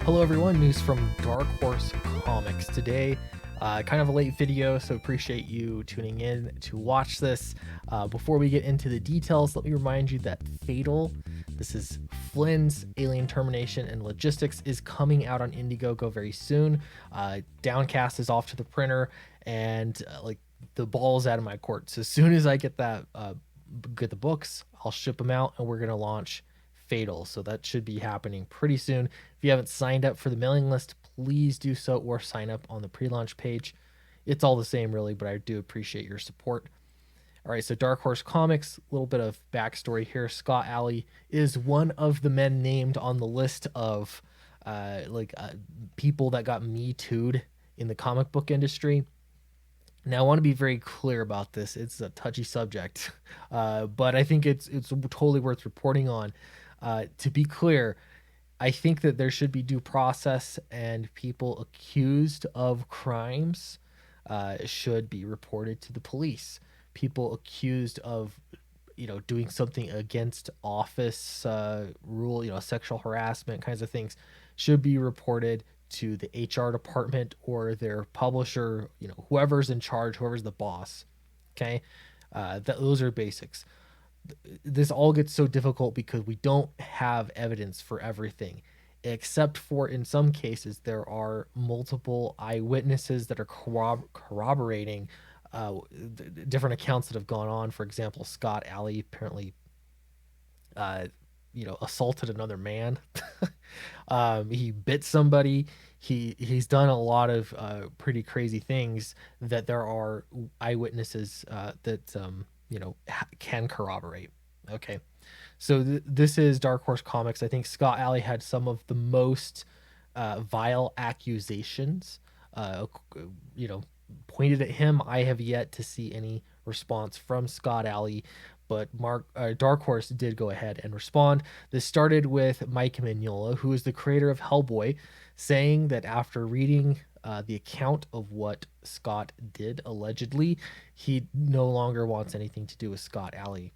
Hello everyone, news from Dark Horse Comics today. Kind of a late video, so appreciate you tuning in to watch this. Before we get into the details, let me remind you that Fatal, this is Flynn's Alien Termination and Logistics, is coming out on Indiegogo very soon. Downcast is off to the printer, and the ball's out of my court. So as soon as I get get the books, I'll ship them out, and we're gonna launch Fatal. So that should be happening pretty soon. If you haven't signed up for the mailing list, please do so, or sign up on the pre-launch page. It's all the same really, but I do appreciate your support. All right, so Dark Horse Comics, a little bit of backstory here. Scott Alley is one of the men named on the list of people that got Me Too'd in the comic book industry. Now, I want to be very clear about this. It's a touchy subject, but I think it's totally worth reporting on. To be clear, I think that there should be due process, and people accused of crimes should be reported to the police. People accused of, doing something against office rule, sexual harassment kinds of things, should be reported to the HR department or their publisher, whoever's in charge, whoever's the boss. Okay. Those are basics. This all gets so difficult because we don't have evidence for everything, except for in some cases there are multiple eyewitnesses that are corroborating different accounts that have gone on. For example, Scott Alley apparently assaulted another man. He bit somebody. He's done a lot of pretty crazy things that there are eyewitnesses that can corroborate. Okay, so this is Dark Horse Comics. I think Scott Alley had some of the most vile accusations pointed at him. I have yet to see any response from Scott Alley, but Dark Horse did go ahead and respond. This started with Mike Mignola, who is the creator of Hellboy, saying that after reading the account of what Scott did allegedly, he no longer wants anything to do with Scott Alley.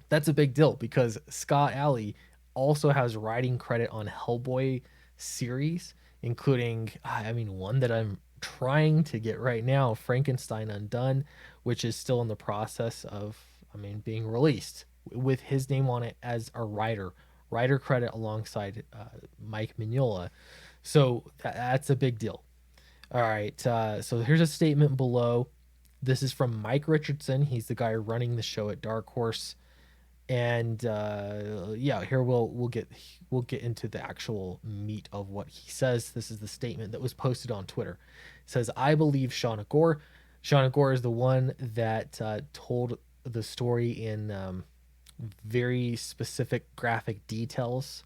That's a big deal because Scott Alley also has writing credit on Hellboy series, including, one that I'm trying to get right now, Frankenstein Undone, which is still in the process of, being released with his name on it as a writer credit alongside Mike Mignola. So that's a big deal. All right. So here's a statement below. This is from Mike Richardson. He's the guy running the show at Dark Horse. And here we'll get into the actual meat of what he says. This is the statement that was posted on Twitter. It says, "I believe Shauna Gore." Shauna Gore is the one that told the story in very specific graphic details,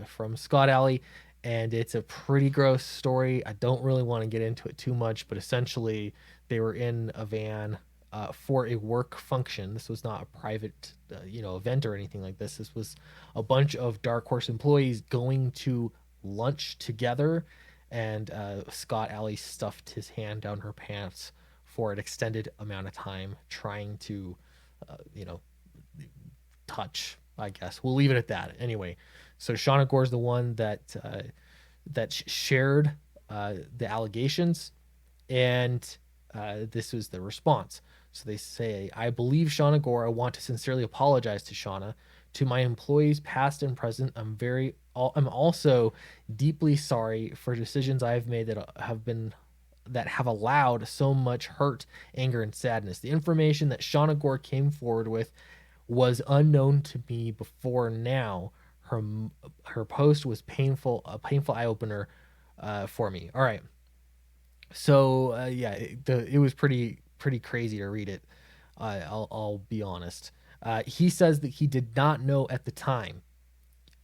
from Scott Alley, and it's a pretty gross story. I don't really want to get into it too much, but essentially they were in a van for a work function. This was not a private, event or anything like this. This was a bunch of Dark Horse employees going to lunch together, and Scott Alley stuffed his hand down her pants for an extended amount of time, trying to, touch. I guess we'll leave it at that. Anyway, so Shauna Gore is the one that shared the allegations, and this was the response. So they say, "I believe Shauna Gore. I want to sincerely apologize to Shauna, to my employees, past and present. I'm also deeply sorry for decisions I have made that have allowed so much hurt, anger, and sadness. The information that Shauna Gore came forward with was unknown to me before now. Her post was a painful eye opener for me." All right. So it was pretty crazy to read it. I'll be honest. He says that he did not know at the time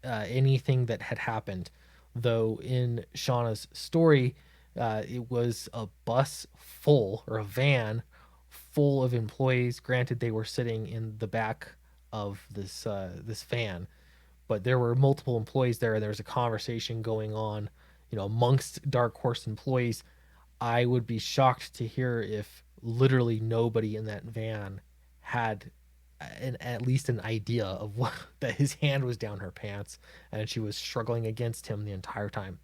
anything that had happened, though in Shauna's story, it was a bus full, or a van full of employees. Granted, they were sitting in the back of this van, but there were multiple employees there, and there was a conversation going on, amongst Dark Horse employees. I would be shocked to hear if literally nobody in that van had at least an idea of what that his hand was down her pants and she was struggling against him the entire time.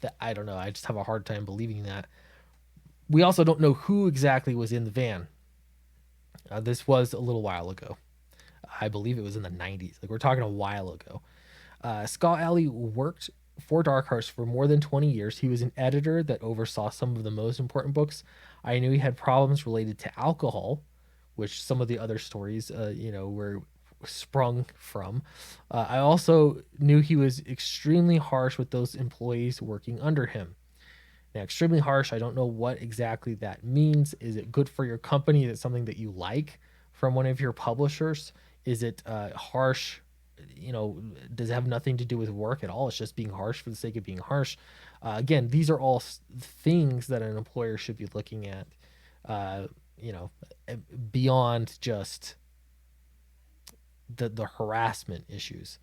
That I don't know. I just have a hard time believing that. We also don't know who exactly was in the van. This was a little while ago. I believe it was in the 90s. Like we're talking a while ago. Scott Alley worked for Dark Horse for more than 20 years. He was an editor that oversaw some of the most important books. I knew he had problems related to alcohol, which some of the other stories, were sprung from. I also knew he was extremely harsh with those employees working under him. Now, extremely harsh, I don't know what exactly that means. Is it good for your company? Is it something that you like from one of your publishers? Is it harsh? Does it have nothing to do with work at all? It's just being harsh for the sake of being harsh. Again, these are all things that an employer should be looking at, uh, you know, beyond just the harassment issues.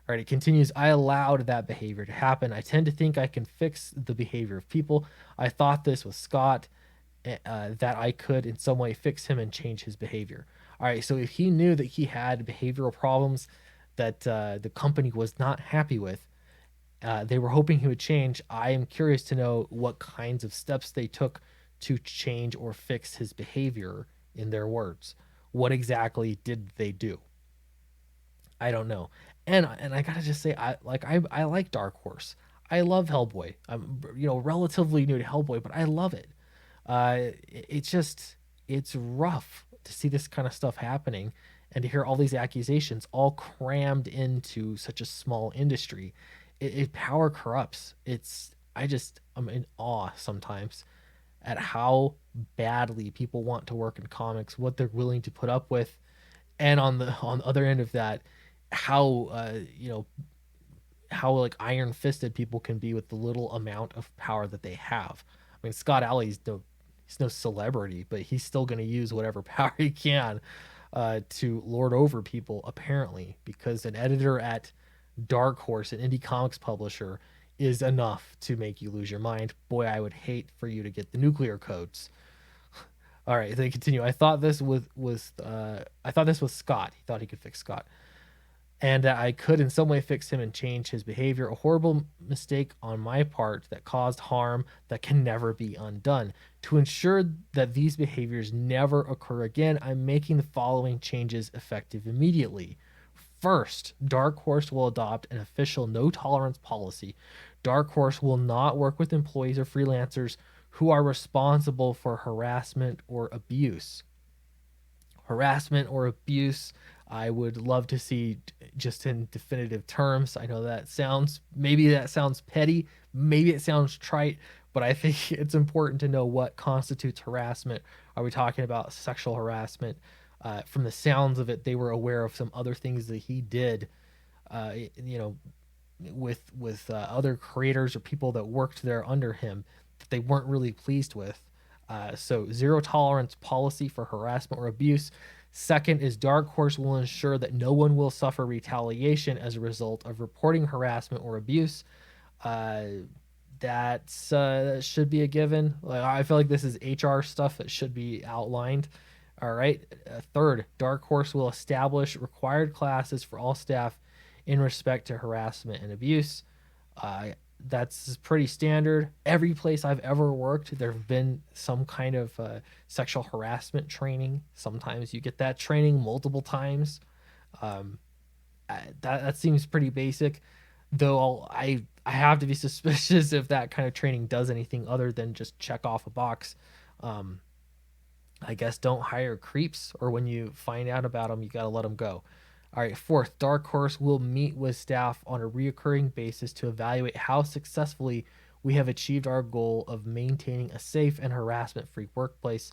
All right, it continues. I allowed that behavior to happen. I tend to think I can fix the behavior of people. I thought this with Scott, that I could in some way fix him and change his behavior. All right, so if he knew that he had behavioral problems that the company was not happy with, they were hoping he would change. I am curious to know what kinds of steps they took to change or fix his behavior, in their words. What exactly did they do? I don't know. And I gotta just say, I like Dark Horse. I love Hellboy. I'm relatively new to Hellboy, but I love it. It's just it's rough to see this kind of stuff happening and to hear all these accusations all crammed into such a small industry. Power corrupts. I'm in awe sometimes at how badly people want to work in comics, what they're willing to put up with, and on the other end of that, how how like iron fisted people can be with the little amount of power that they have. I mean, Scott Alley's he's no celebrity, but he's still going to use whatever power he can to lord over people, apparently, because an editor at Dark Horse, an indie comics publisher, is enough to make you lose your mind. Boy, I would hate for you to get the nuclear codes. All right, they continue. I thought this was Scott. He thought he could fix Scott, and that I could in some way fix him and change his behavior. A horrible mistake on my part that caused harm that can never be undone. To ensure that these behaviors never occur again, I'm making the following changes effective immediately. First, Dark Horse will adopt an official no tolerance policy. Dark Horse will not work with employees or freelancers who are responsible for harassment or abuse. Harassment or abuse, I would love to see just in definitive terms. I know maybe that sounds petty, maybe it sounds trite, but I think it's important to know what constitutes harassment. Are we talking about sexual harassment? From the sounds of it, they were aware of some other things that he did, uh, you know, with other creators or people that worked there under him that they weren't really pleased with. So zero tolerance policy for harassment or abuse. Second is Dark Horse will ensure that no one will suffer retaliation as a result of reporting harassment or abuse. Uh, that should be a given. Like, I feel like this is HR stuff that should be outlined. All right. Third, Dark Horse will establish required classes for all staff in respect to harassment and abuse. Uh, that's pretty standard. Every place I've ever worked, there have been some kind of sexual harassment training. Sometimes you get that training multiple times. Um, that seems pretty basic, though I have to be suspicious if that kind of training does anything other than just check off a box. Um, I guess don't hire creeps, or when you find out about them, you got to let them go. All right, fourth, Dark Horse will meet with staff on a reoccurring basis to evaluate how successfully we have achieved our goal of maintaining a safe and harassment free workplace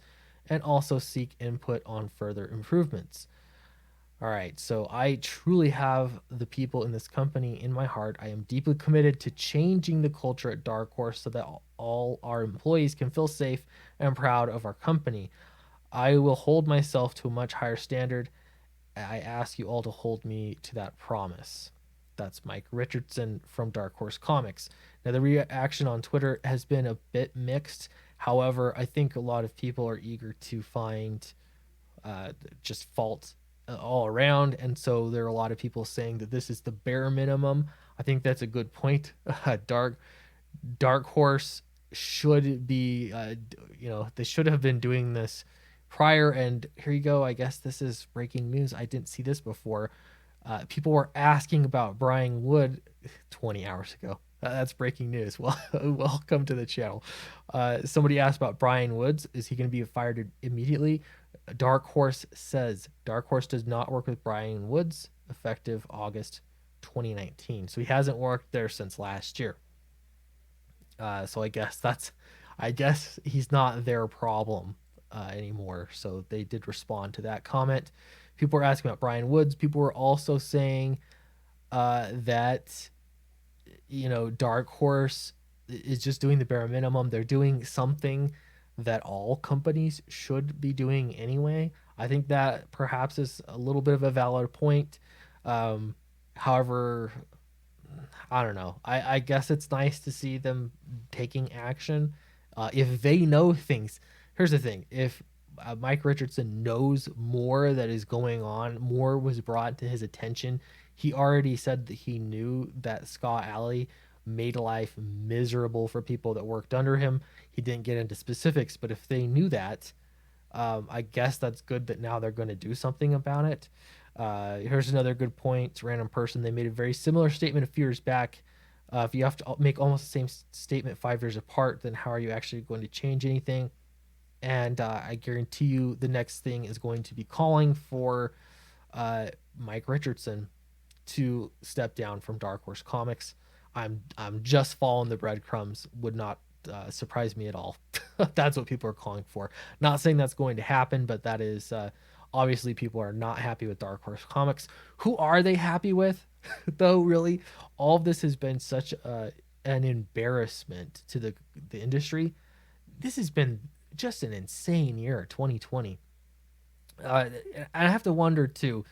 and also seek input on further improvements. All right, so I truly have the people in this company in my heart. I am deeply committed to changing the culture at Dark Horse so that all our employees can feel safe and proud of our company. I will hold myself to a much higher standard. I ask you all to hold me to that promise. That's Mike Richardson from Dark Horse Comics. Now, the reaction on Twitter has been a bit mixed. However, I think a lot of people are eager to find just fault all around. And so there are a lot of people saying that this is the bare minimum. I think that's a good point. Dark Horse should be, they should have been doing this prior. And here you go. I guess this is breaking news. I didn't see this before. People were asking about Brian Wood 20 hours ago. That's breaking news. Well, welcome to the channel. Somebody asked about Brian Woods. Is he going to be fired immediately? Dark Horse says Dark Horse does not work with Brian Woods effective August 2019. So he hasn't worked there since last year. So I guess he's not their problem anymore. So they did respond to that comment. People were asking about Brian Woods. People were also saying that Dark Horse is just doing the bare minimum. They're doing something that all companies should be doing anyway. I think that perhaps is a little bit of a valid point. However, I don't know. I guess it's nice to see them taking action. If they know things, here's the thing: if Mike Richardson knows more that is going on, more was brought to his attention. He already said that he knew that Scott Alley made life miserable for people that worked under him. He didn't get into specifics, but if they knew that, I guess that's good that now they're going to do something about it. Here's another good point. Random person. They made a very similar statement a few years back. If you have to make almost the same statement 5 years apart, then how are you actually going to change anything? And I guarantee you the next thing is going to be calling for Mike Richardson to step down from Dark Horse Comics. I'm just following the breadcrumbs. Would not surprise me at all. That's what people are calling for. Not saying that's going to happen, but that is obviously people are not happy with Dark Horse Comics. Who are they happy with, though? Really, all of this has been such an embarrassment to the industry. This has been just an insane year, 2020. And I have to wonder too,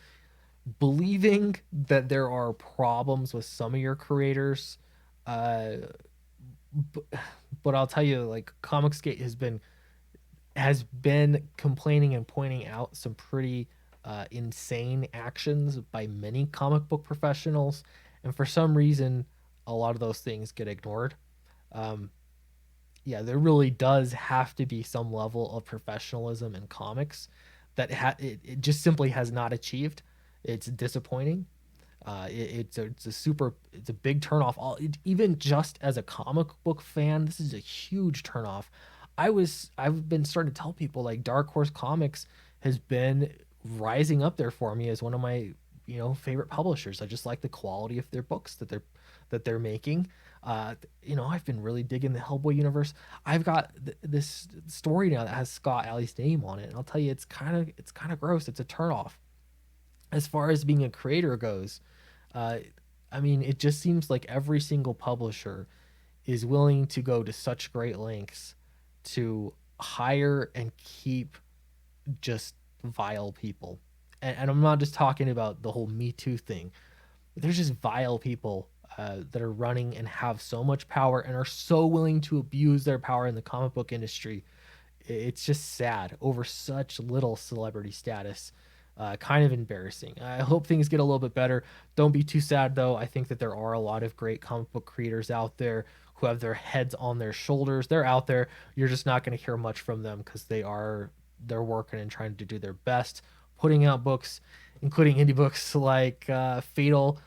believing that there are problems with some of your creators, uh, but I'll tell you, like Comicsgate has been complaining and pointing out some pretty insane actions by many comic book professionals, and for some reason, a lot of those things get ignored. Um, yeah, there really does have to be some level of professionalism in comics that it just simply has not achieved. It's disappointing. It's a big turnoff. Even just as a comic book fan, this is a huge turnoff. I've been starting to tell people like Dark Horse Comics has been rising up there for me as one of my favorite publishers. I just like the quality of their books that they're making. I've been really digging the Hellboy universe. I've got this story now that has Scott Alley's name on it, and I'll tell you, it's kind of gross. It's a turnoff. As far as being a creator goes, uh, I mean, it just seems like every single publisher is willing to go to such great lengths to hire and keep just vile people. And I'm not just talking about the whole Me Too thing. There's just vile people that are running and have so much power and are so willing to abuse their power in the comic book industry. It's just sad over such little celebrity status. Kind of embarrassing. I hope things get a little bit better. Don't be too sad though. I think that there are a lot of great comic book creators out there who have their heads on their shoulders. They're out there. You're just not going to hear much from them because they're working and trying to do their best, putting out books, including indie books like Fatal.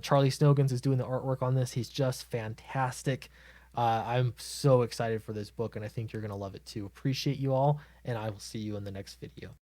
Charlie Snogans is doing the artwork on this. He's just fantastic. I'm so excited for this book, and I think you're going to love it too. Appreciate you all, and I will see you in the next video.